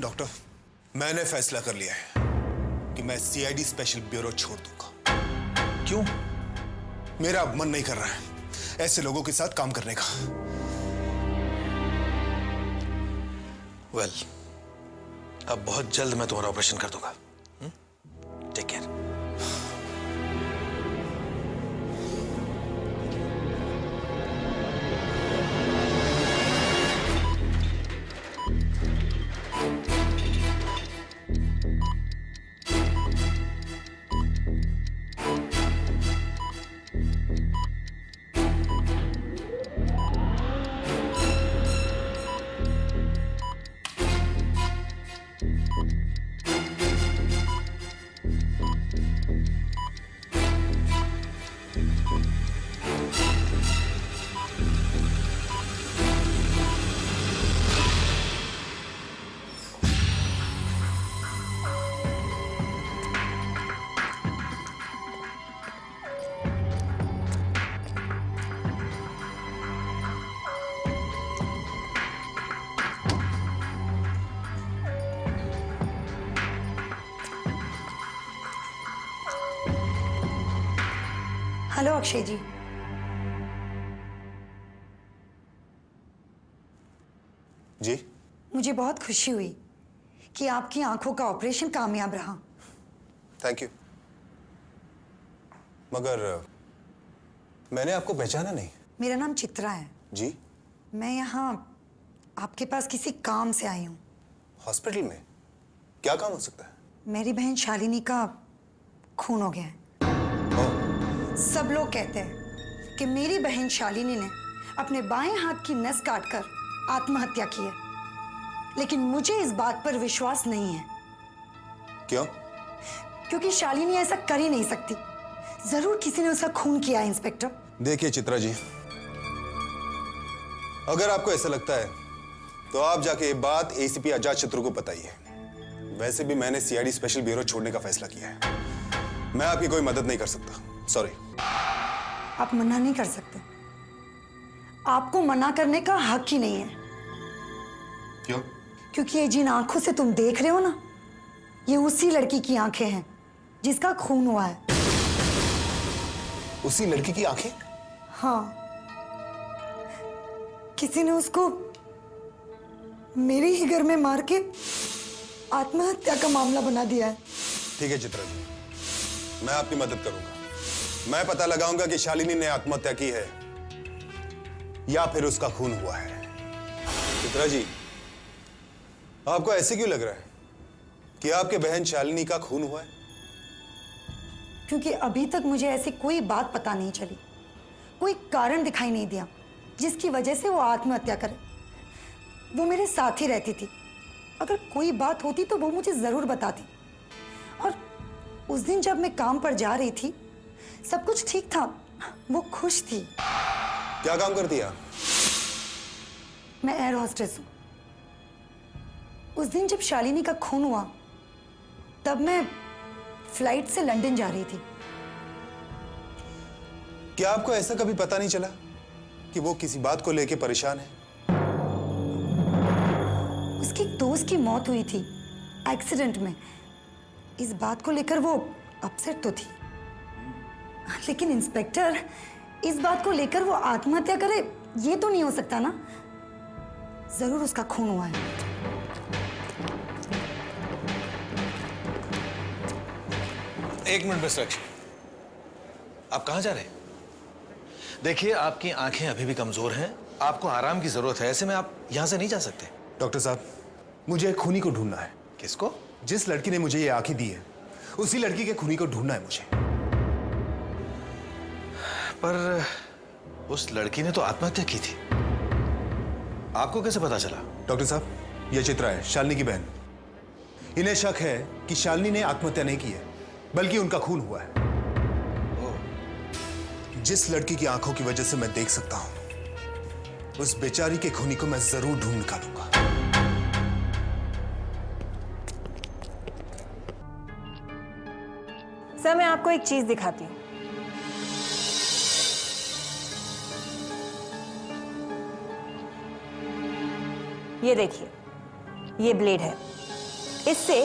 Doctor, मैंने फैसला कर लिया है कि मैं सीआईडी स्पेशल ब्यूरो छोड़ दूंगा। क्यों? मेरा अब मन नहीं कर रहा है ऐसे लोगों के साथ काम करने का। वेल, अब बहुत जल्द मैं तुम्हारा ऑपरेशन कर दूंगा। Take care. Hello Akshay ji. जी? मुझे बहुत खुशी हुई कि आपकी आंखों का ऑपरेशन कामयाब रहा। Thank you. मगर मैंने आपको पहचाना नहीं। मेरा नाम चित्रा है। जी? मैं यहाँ आपके पास किसी काम से आई हूँ। हॉस्पिटल में? क्या काम हो सकता है? मेरी बहन शालिनी का खून हो गया है। सब लोग कहते हैं कि मेरी बहन शालिनी ने अपने बाएं हाथ की नस काटकर आत्महत्या की है, लेकिन मुझे इस बात पर विश्वास नहीं है। क्यों? क्योंकि शालिनी ऐसा कर ही नहीं सकती। जरूर किसी ने उसका खून किया है इंस्पेक्टर। देखिए चित्रा जी, अगर आपको ऐसा लगता है तो आप जाके ये बात एसीपी अजात शत्रु को बताइए। वैसे भी मैंने सीआईडी स्पेशल ब्यूरो छोड़ने का फैसला किया है। मैं आपकी कोई मदद नहीं कर सकता। सॉरी। आप मना नहीं कर सकते। आपको मना करने का हक ही नहीं है। क्यों? क्योंकि ये जिन आंखों से तुम देख रहे हो ना, ये उसी लड़की की आंखें हैं जिसका खून हुआ है। उसी लड़की की आंखें? हाँ, किसी ने उसको मेरे ही घर में मार के आत्महत्या का मामला बना दिया है। ठीक है चित्रा जी, मैं आपकी मदद करूंगा। मैं पता लगाऊंगा कि शालिनी ने आत्महत्या की है या फिर उसका खून हुआ है। चित्रा जी, आपको ऐसे क्यों लग रहा है कि आपके बहन शालिनी का खून हुआ है? क्योंकि अभी तक मुझे ऐसी कोई बात पता नहीं चली, कोई कारण दिखाई नहीं दिया जिसकी वजह से वो आत्महत्या करे। वो मेरे साथ ही रहती थी। अगर कोई बात होती तो वो मुझे जरूर बताती। और उस दिन जब मैं काम पर जा रही थी, सब कुछ ठीक था। वो खुश थी। क्या काम करती है आप? मैं एयर होस्टेस हूं। उस दिन जब शालिनी का खून हुआ, तब मैं फ्लाइट से लंदन जा रही थी। क्या आपको ऐसा कभी पता नहीं चला कि वो किसी बात को लेकर परेशान है? उसकी एक दोस्त की मौत हुई थी एक्सीडेंट में। इस बात को लेकर वो अपसेट तो थी, लेकिन इंस्पेक्टर, इस बात को लेकर वो आत्महत्या करे ये तो नहीं हो सकता ना। जरूर उसका खून हुआ है। एक मिनट मिस्टर अक्षय, आप कहां जा रहे हैं? देखिए, आपकी आंखें अभी भी कमजोर हैं, आपको आराम की जरूरत है। ऐसे में आप यहां से नहीं जा सकते। डॉक्टर साहब, मुझे एक खूनी को ढूंढना है। किसको? जिस लड़की ने मुझे ये आंखें दी है, उसी लड़की के खूनी को ढूंढना है मुझे। पर उस लड़की ने तो आत्महत्या की थी, आपको कैसे पता चला? डॉक्टर साहब, ये चित्रा है, शालिनी की बहन। इन्हें शक है कि शालिनी ने आत्महत्या नहीं की है, बल्कि उनका खून हुआ है। जिस लड़की की आंखों की वजह से मैं देख सकता हूं, उस बेचारी के खूनी को मैं जरूर ढूंढ निकालूंगा। सर, मैं आपको एक चीज दिखाती हूँ। ये देखिए, ये ब्लेड है। इससे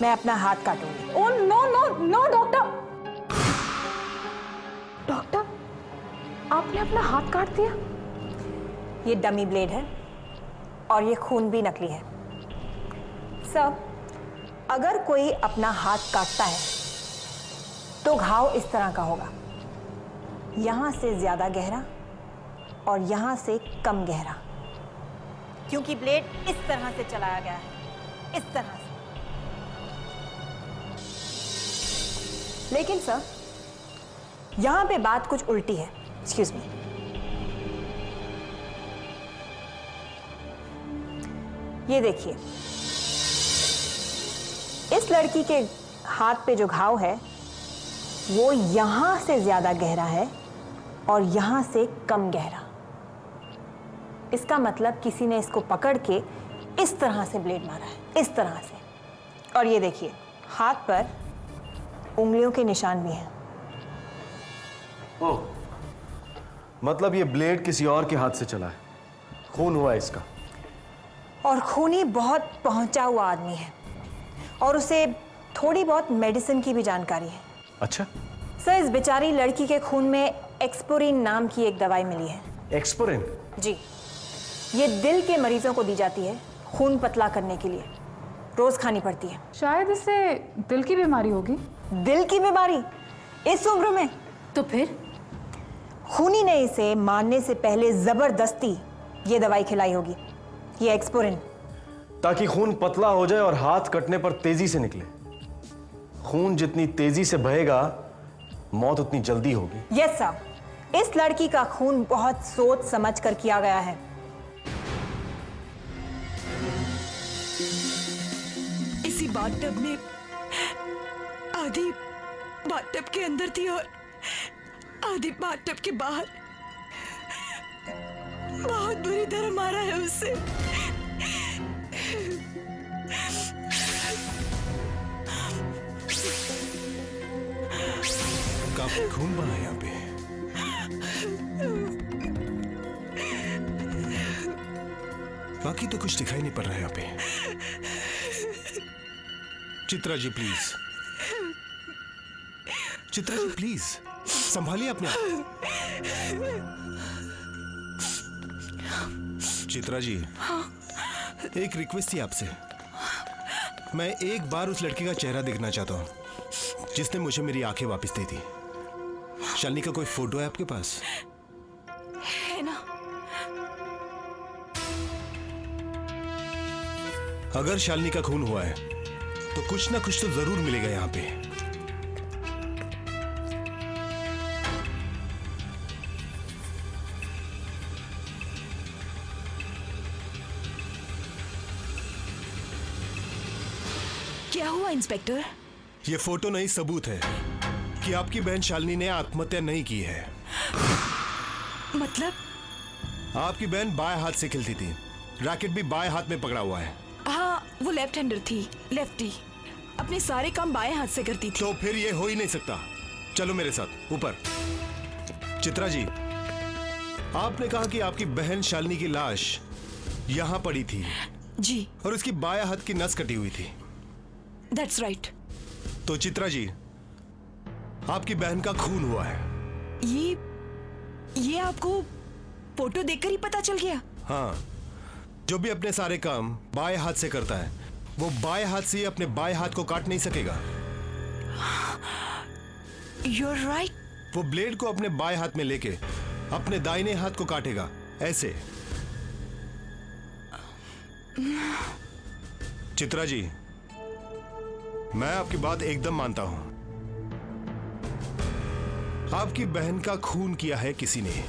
मैं अपना हाथ काटूंगी। Oh no no no doctor, doctor आपने अपना हाथ काट दिया? ये डमी ब्लेड है और ये खून भी नकली है। सर, अगर कोई अपना हाथ काटता है तो घाव इस तरह का होगा, यहां से ज्यादा गहरा और यहां से कम गहरा, क्योंकि ब्लेड इस तरह से चलाया गया है, इस तरह से। लेकिन सर, यहां पे बात कुछ उल्टी है। Excuse me. ये देखिए, इस लड़की के हाथ पे जो घाव है वो यहां से ज्यादा गहरा है और यहां से कम गहरा। इसका मतलब किसी ने इसको पकड़ के इस तरह से ब्लेड मारा है, इस तरह से। और ये देखिए, हाथ पर उंगलियों के निशान भी हैं। ओह, मतलब ये ब्लेड किसी और के हाथ से चला है, खून हुआ है इसका। और खूनी बहुत पहुंचा हुआ आदमी है और उसे थोड़ी बहुत मेडिसिन की भी जानकारी है। अच्छा, सर, इस बेचारी लड़की के खून में एक्सपोरिन नाम की एक दवाई मिली है। एक्सपोरिन? जी, ये दिल के मरीजों को दी जाती है खून पतला करने के लिए, रोज खानी पड़ती है। शायद इससे दिल की बीमारी होगी। दिल की बीमारी इस उम्र में? तो फिर खूनी ने इसे मारने से पहले जबरदस्ती ये दवाई खिलाई होगी, ये एक्सपोरिन। ताकि खून पतला हो जाए और हाथ कटने पर तेजी से निकले। खून जितनी तेजी से बहेगा, मौत उतनी जल्दी होगी। यस सर, इस लड़की का खून बहुत सोच समझ कर किया गया है। इसी बाथटब में आधी बाथटब के अंदर थी और आधी बाथटब के बाहर। बहुत बुरी तरह मारा है उससे। काफी खून बहा है यहाँ पे। बाकी तो कुछ दिखाई नहीं पड़ रहा है यहाँ पे। चित्रा जी प्लीज, चित्रा जी प्लीज संभालिए अपने आप। चित्रा जी, एक रिक्वेस्ट थी आपसे। मैं एक बार उस लड़की का चेहरा देखना चाहता हूं जिसने मुझे मेरी आंखें वापस दी थी। शालिनी का कोई फोटो है आपके पास? है ना? अगर शालिनी का खून हुआ है तो कुछ ना कुछ तो जरूर मिलेगा यहां पे। क्या हुआ इंस्पेक्टर? ये फोटो नहीं, सबूत है कि आपकी बहन शालिनी ने आत्महत्या नहीं की है। मतलब? आपकी बहन बाएं हाथ से खेलती थी, रैकेट भी बाएं हाथ में पकड़ा हुआ है। हाँ, वो लेफ्ट हैंडर थी, लेफ्टी। अपने सारे काम बाएं हाथ से करती थी। तो फिर ये हो ही नहीं सकता। चलो मेरे साथ ऊपर। चित्रा जी, आपने कहा कि आपकी बहन शालिनी की लाश यहां पड़ी थी। जी। और उसकी बाएं हाथ की नस कटी हुई थी। That's right. तो चित्रा जी, आपकी बहन का खून हुआ है। ये आपको फोटो देखकर ही पता चल गया? हाँ, जो भी अपने सारे काम बाएं हाथ से करता है वो बाएं हाथ से अपने बाएं हाथ को काट नहीं सकेगा। You're right। वो ब्लेड को अपने बाएं हाथ में लेके अपने दाहिने हाथ को काटेगा, ऐसे। चित्रा जी, मैं आपकी बात एकदम मानता हूं। आपकी बहन का खून किया है किसी ने।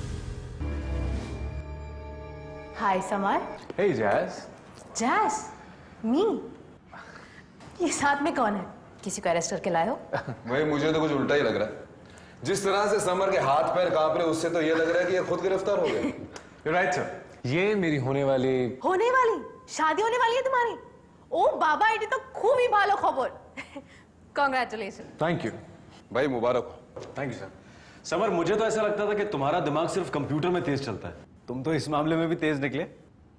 हाय समर। हे जैस। जैस? मी? ये साथ में कौन है? किसी को अरेस्ट करके लाए हो? भाई मुझे तो कुछ उल्टा ही लग रहा है। जिस तरह से समर के हाथ पैर कांप रहे, उससे तो ये लग रहा है कि ये खुद गिरफ्तार हो गए। You're right, sir। ये मेरी होने वाली शादी होने वाली है तुम्हारी? ओ बाबा, ये तो खूब ही भालो खबर। कांग्रेचुलेशन। थैंक यू भाई, मुबारक हो। Thank you sir. समर, मुझे तो ऐसा लगता था कि तुम्हारा दिमाग सिर्फ कंप्यूटर में तेज चलता है। तुम तो इस मामले में भी तेज निकले।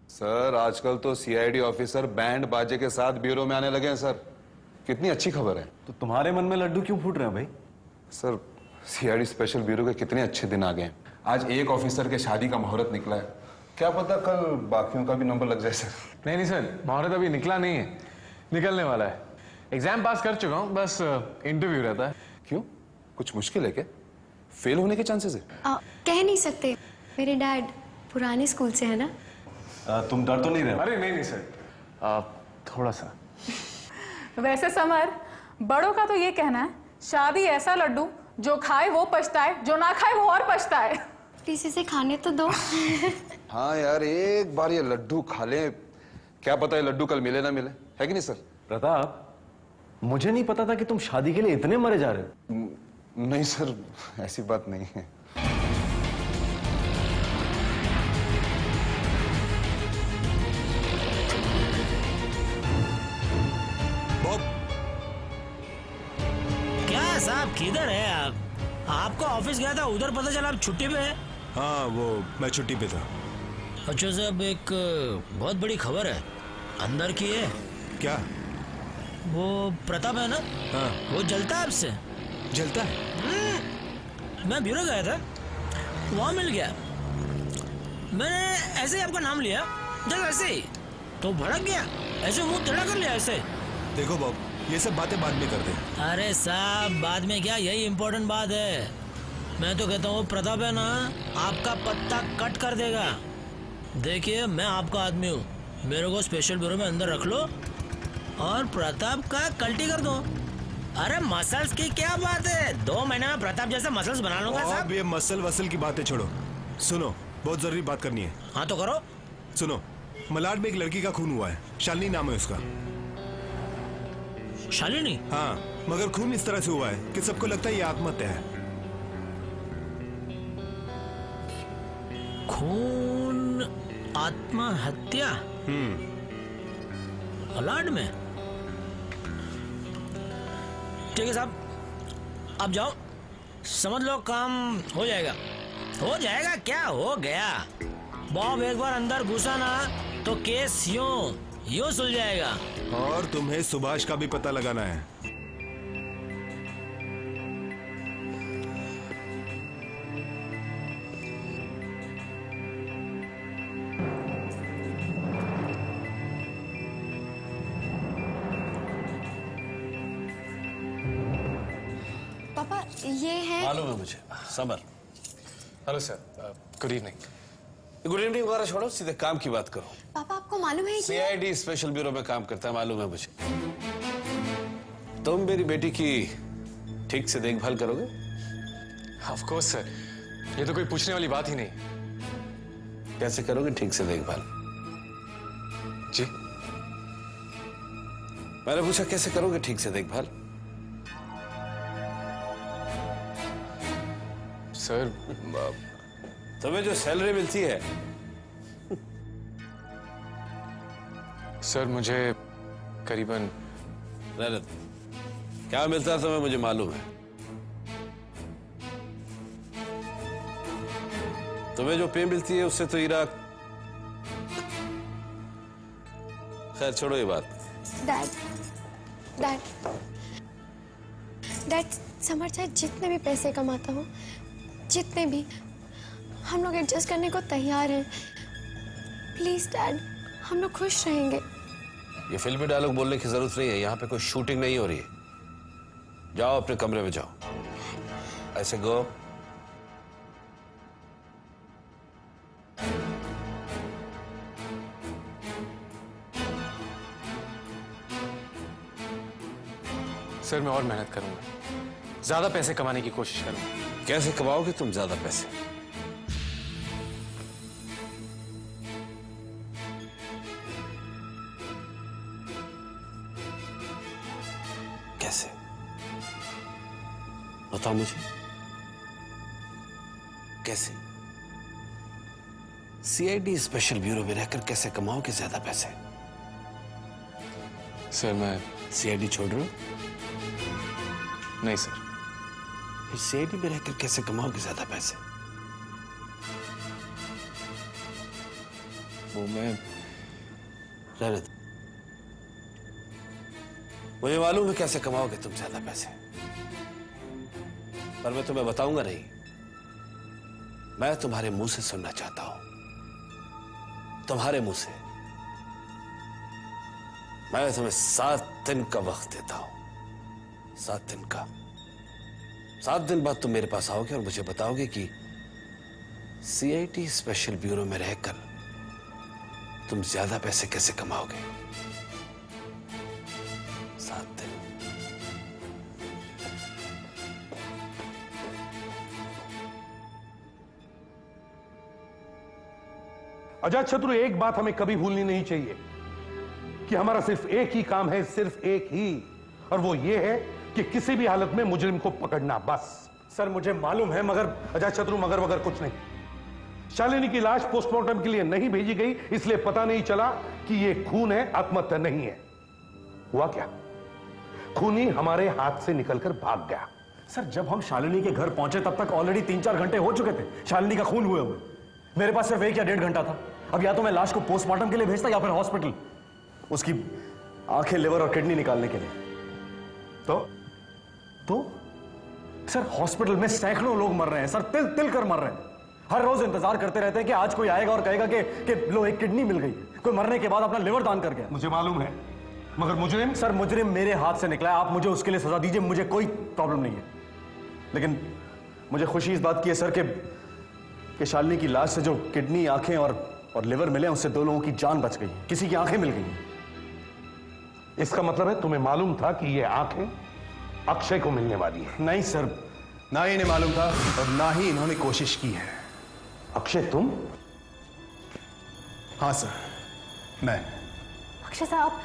सर आजकल तो सीआईडी ऑफिसर बैंड बाजे के साथ ब्यूरो में आने लगे हैं सर। कितनी अच्छी खबर है। तो तुम्हारे मन में लड्डू क्यों फूट रहे हैं भाई? सर सीआईडी स्पेशल ब्यूरो के कितने अच्छे दिन आ गए हैं। आज एक ऑफिसर के शादी का मुहूर्त निकला है, क्या पता कल बाकियों का भी नंबर लग जाए सर। नहीं सर, मुहूर्त अभी निकला नहीं है, निकलने वाला है। एग्जाम पास कर चुका हूँ, बस इंटरव्यू रहता है। क्यों, कुछ मुश्किल है क्या? फेल होने के चांसेस है? कह नहीं सकते, मेरे डैड पुराने स्कूल से है ना। तुम डर तो नहीं रहे? अरे नहीं सर, थोड़ा सा। वैसे समर, बड़ों का तो ये कहना है शादी ऐसा लड्डू जो खाए वो पछताए, जो ना खाए वो और पछताए। प्लीज इसे खाने तो दो। हाँ यार, एक बार ये लड्डू खा ले, क्या पता है लड्डू कल मिले ना मिले, है कि नहीं सर? प्रताप, मुझे नहीं पता था कि तुम शादी के लिए इतने मरे जा रहे हो। नहीं सर, ऐसी बात नहीं है। क्या साहब, किधर है आप? आपका ऑफिस गया था, उधर पता चला आप छुट्टी पे है। हाँ, वो मैं छुट्टी पे था। अच्छा साहब, एक बहुत बड़ी खबर है, अंदर की है। क्या? वो प्रताप है ना? हाँ। वो जलता है आपसे। जलता है? मैं ब्यूरो गया था, वहाँ मिल गया। मैंने ऐसे ही आपका नाम लिया, जब ऐसे ही तो भड़क गया, ऐसे मुंह टेढ़ा कर लिया ऐसे। देखो बॉब, ये सब बातें बाद में करते हैं। अरे साहब, बाद में क्या, यही इम्पोर्टेंट बात है। मैं तो कहता हूँ प्रताप है ना, आपका पत्ता कट कर देगा। देखिए, मैं आपका आदमी हूँ, मेरे को स्पेशल ब्यूरो में अंदर रख लो और प्रताप का कल्टी कर दो। अरे मसल्स की क्या बात है, 2 महीने में प्रताप जैसा मसल्स बना लूंगा साहब। अब ये मसल वसल की बातें छोड़ो, सुनो, बहुत जरूरी बात करनी है। हाँ तो करो। सुनो, मलाड में एक लड़की का खून हुआ है, शालिनी नाम है उसका। शालिनी? हाँ, मगर खून इस तरह से हुआ है कि सबको लगता है ये आत्महत्या है। खून आत्महत्या? मलाड में? ठीक है साहब, आप जाओ, समझ लो काम हो जाएगा। हो जाएगा क्या, हो गया। बॉब एक बार अंदर घुसा ना तो केस यूं सुलझ जाएगा। और तुम्हें सुभाष का भी पता लगाना है। पापा, ये है। मालूम है मुझे, summer. Hello sir, good evening. Good evening वगैरह छोड़ो, सीधे काम की बात करो। पापा, आपको मालूम है कि सीआईडी स्पेशल ब्यूरो में काम करता है, मालूम है मुझे। तुम मेरी बेटी की ठीक से देखभाल करोगे? ऑफ कोर्स सर, ये तो कोई पूछने वाली बात ही नहीं। कैसे करोगे ठीक से देखभाल? जी? मैंने पूछा कैसे करोगे ठीक से देखभाल? सर, तुम्हें जो सैलरी मिलती है। सर मुझे करीबन क्या मिलता है तुम्हें, मुझे मालूम है। तुम्हें जो पे मिलती है उससे तो इराक। खैर छोड़ो ये बात। डैड, समर चाहे जितने भी पैसे कमाता हो, जितने भी, हम लोग एडजस्ट करने को तैयार हैं। प्लीज डैड, हम लोग खुश रहेंगे। ये फिल्मी डायलॉग बोलने की जरूरत नहीं है, यहाँ पे कोई शूटिंग नहीं हो रही है। जाओ अपने कमरे में जाओ, ऐसे गो। सर मैं और मेहनत करूंगा, ज्यादा पैसे कमाने की कोशिश करूंगा। कैसे कमाओगे तुम ज्यादा पैसे? कैसे बताओ मुझे, कैसे? सीआईडी स्पेशल ब्यूरो में रहकर कैसे कमाओगे ज्यादा पैसे? सर मैं सीआईडी छोड़ रहे हो? नहीं सर। फिर सीआईडी में रहकर कैसे कमाओगे ज्यादा पैसे? वो मैं रहने दो। मुझे मालूम है कैसे कमाओगे तुम ज्यादा पैसे, पर मैं तुम्हें बताऊंगा नहीं। मैं तुम्हारे मुंह से सुनना चाहता हूं, तुम्हारे मुंह से। मैं तुम्हें 7 दिन का वक्त देता हूं, 7 दिन का। 7 दिन बाद तुम मेरे पास आओगे और मुझे बताओगे कि सीआईडी स्पेशल ब्यूरो में रहकर तुम ज्यादा पैसे कैसे कमाओगे। 7 दिन। अजातशत्रु, एक बात हमें कभी भूलनी नहीं चाहिए कि हमारा सिर्फ एक ही काम है, सिर्फ एक ही, और वो ये है कि किसी भी हालत में मुजरिम को पकड़ना, बस। सर मुझे मालूम है, मगर अजातशत्रु, मगर वगर कुछ नहीं। शालिनी की लाश पोस्टमार्टम के लिए नहीं भेजी गई, इसलिए पता नहीं चला कि यह खून है, आत्महत्या नहीं है। हुआ क्या? खूनी हमारे हाथ से निकलकर भाग गया। सर जब हम शालिनी के घर पहुंचे तब तक ऑलरेडी 3-4 घंटे हो चुके थे शालिनी का खून हुए हुए। मेरे पास सिर्फ 1 या 1.5 घंटा था। अब या तो मैं लाश को पोस्टमार्टम के लिए भेजता या फिर हॉस्पिटल, उसकी आंखें, लिवर और किडनी निकालने के लिए। तो सर हॉस्पिटल में सैकड़ों लोग मर रहे हैं सर, तिल तिल कर मर रहे हैं। हर रोज इंतजार करते रहते हैं कि आज कोई आएगा और कहेगा कि लो एक किडनी मिल गई, कोई मरने के बाद अपना लिवर दान कर गया। मुझे मालूम है, मगर मुजरिम? सर मुजरिम मेरे हाथ से निकला है, आप मुझे उसके लिए सजा दीजिए, मुझे कोई प्रॉब्लम नहीं है। लेकिन मुझे खुशी इस बात की है सर कि शालिनी की लाश से जो किडनी, आंखें और लिवर मिले, उससे 2 लोगों की जान बच गई, किसी की आंखें मिल गई। इसका मतलब है तुम्हें मालूम था कि ये आंखें अक्षय को मिलने वाली है? नहीं सर, ना ही इन्हें मालूम था और ना ही इन्होंने कोशिश की है। अक्षय तुम? हाँ सर, मैं। अक्षय साहब,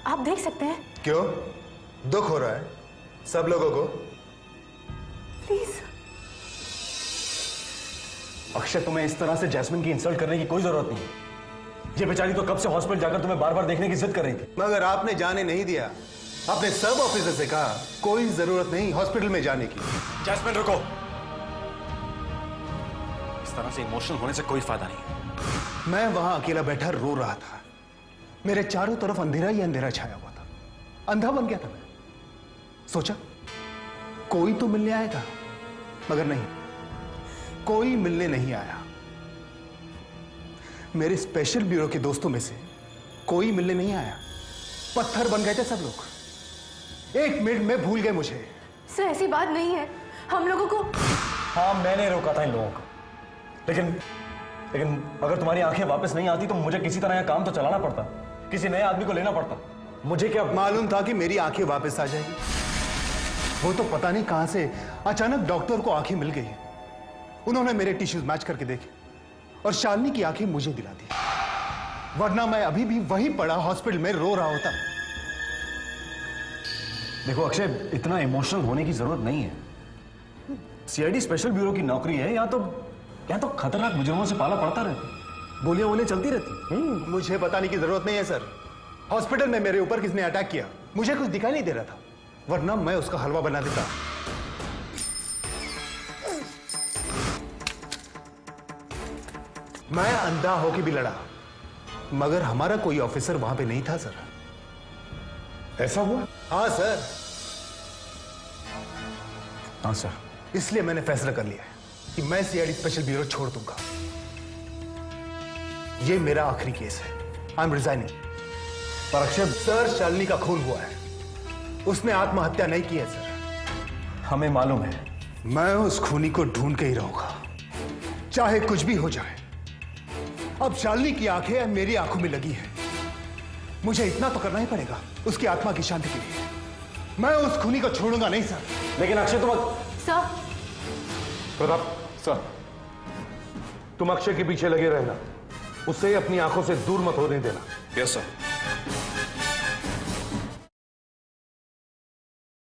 आप देख सकते हैं। क्यों? दुख हो रहा है सब लोगों को? प्लीज। अक्षय तुम्हें इस तरह से जैस्मिन की इंसल्ट करने की कोई जरूरत नहीं है। ये बेचारी तो कब से हॉस्पिटल जाकर तुम्हें बार बार देखने की जिद कर रही थी। मगर आपने जाने नहीं दिया। आपने सब ऑफिसर से कहा कोई जरूरत नहीं हॉस्पिटल में जाने की। जैस्मिन रुको, इस तरह से इमोशनल होने से कोई फायदा नहीं। मैं वहां अकेला बैठा रो रहा था, मेरे चारों तरफ अंधेरा ही अंधेरा छाया हुआ था, अंधा बन गया था मैं। सोचा कोई तो मिलने आएगा, मगर नहीं, कोई मिलने नहीं आया। मेरे स्पेशल ब्यूरो के दोस्तों में से कोई मिलने नहीं आया। पत्थर बन गए थे सब लोग, 1 मिनट में भूल गए मुझे। सर ऐसी बात नहीं है, हम लोगों को। हाँ मैंने रोका था इन लोगों को, लेकिन अगर तुम्हारी आंखें वापस नहीं आती तो मुझे किसी तरह यह काम तो चलाना पड़ता, किसी नए आदमी को लेना पड़ता। मुझे क्या मालूम था कि मेरी आंखें वापस आ जाएगी? वो तो पता नहीं कहां से अचानक डॉक्टर को आंखें मिल गई। उन्होंने मेरे टिश्यूज मैच करके देखे और शालिनी की आंखें मुझे दिला दी, वरना मैं अभी भी वहीं पड़ा हॉस्पिटल में रो रहा होता। देखो अक्षय, इतना इमोशनल होने की जरूरत नहीं है। सीआईडी स्पेशल ब्यूरो की नौकरी है, या तो खतरनाक मुजरिमों से पाला पड़ता रहता, गोलियां चलती रहती। मुझे बताने की जरूरत नहीं है सर। हॉस्पिटल में मेरे ऊपर किसने अटैक किया मुझे कुछ दिखाई नहीं दे रहा था, वरना मैं उसका हलवा बना देता। मैं अंधा होके भी लड़ा, मगर हमारा कोई ऑफिसर वहां पे नहीं था सर। ऐसा हुआ? हाँ सर। हाँ सर। इसलिए मैंने फैसला कर लिया कि मैं सीआईडी स्पेशल ब्यूरो छोड़ दूंगा। ये मेरा आखिरी केस है। I am resigning. पर अक्षय सर, शालिनी का खून हुआ है, उसने आत्महत्या नहीं की है सर। हमें मालूम है। मैं उस खूनी को ढूंढ के ही रहूंगा, चाहे कुछ भी हो जाए। अब शालिनी की आंखें मेरी आंखों में लगी है, मुझे इतना तो करना ही पड़ेगा उसकी आत्मा की शांति के लिए। मैं उस खूनी को छोड़ूंगा नहीं सर। लेकिन अक्षय सर। प्रताप सर, तुम अक्षय के पीछे लगे रहना, उसे अपनी आंखों से दूर मत होने देना। Yes sir.